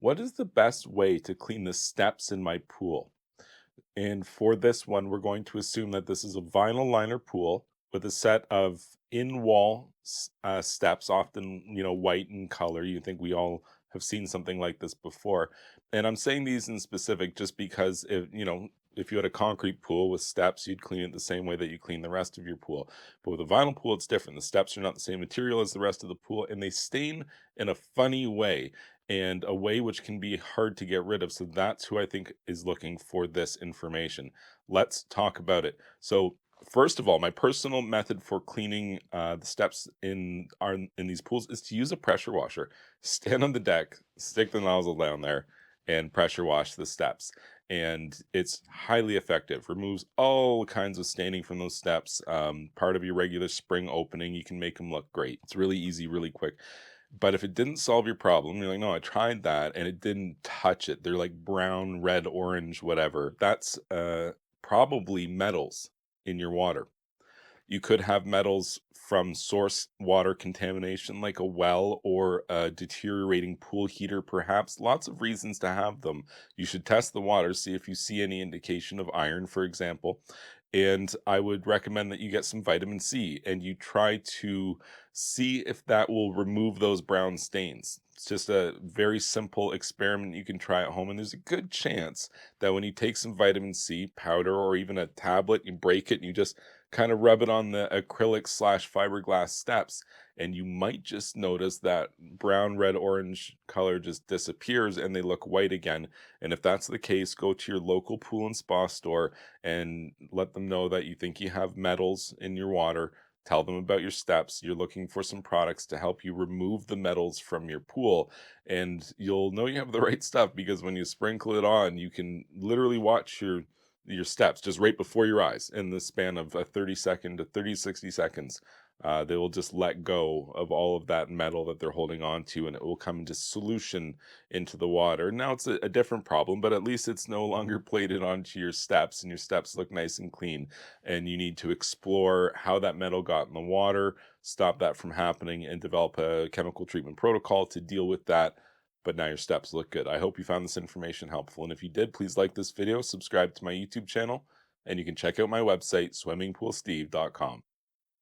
What is the best way to clean the steps in my pool? And for this one, we're going to assume that this is a vinyl liner pool with a set of in-wall steps, often, white in color. You think we all have seen something like this before. And I'm saying these in specific just because if you had a concrete pool with steps, you'd clean it the same way that you clean the rest of your pool. But with a vinyl pool, it's different. The steps are not the same material as the rest of the pool, and they stain in a funny way and a way which can be hard to get rid of. So that's who I think is looking for this information. Let's talk about it. So first of all, my personal method for cleaning the steps in these pools is to use a pressure washer. Stand on the deck, stick the nozzle down there, and pressure wash the steps. And it's highly effective. Removes all kinds of staining from those steps. Part of your regular spring opening, you can make them look great. It's really easy, really quick. But if it didn't solve your problem, you're like, "No, I tried that and it didn't touch it." They're like brown, red, orange, whatever. That's probably metals in your water. You could have metals from source water contamination, like a well or a deteriorating pool heater, perhaps. Lots of reasons to have them. You should test the water, see if you see any indication of iron, for example. And I would recommend that you get some vitamin C and you try to see if that will remove those brown stains. It's just a very simple experiment you can try at home. And there's a good chance that when you take some vitamin C powder or even a tablet, you break it and you just kind of rub it on the acrylic slash fiberglass steps, and you might just notice that brown, red, orange color just disappears and they look white again. And if that's the case, go to your local pool and spa store and let them know that you think you have metals in your water. Tell them about your steps. You're looking for some products to help you remove the metals from your pool, and you'll know you have the right stuff because when you sprinkle it on, you can literally watch your steps just right before your eyes in the span of a 30-second to 60 seconds. They will just let go of all of that metal that they're holding on to, and it will come into solution into the water. Now it's a different problem, but at least it's no longer plated onto your steps, and your steps look nice and clean. And you need to explore how that metal got in the water, stop that from happening, and develop a chemical treatment protocol to deal with that. But now your steps look good. I hope you found this information helpful. And if you did, please like this video, subscribe to my YouTube channel, and you can check out my website, swimmingpoolsteve.com.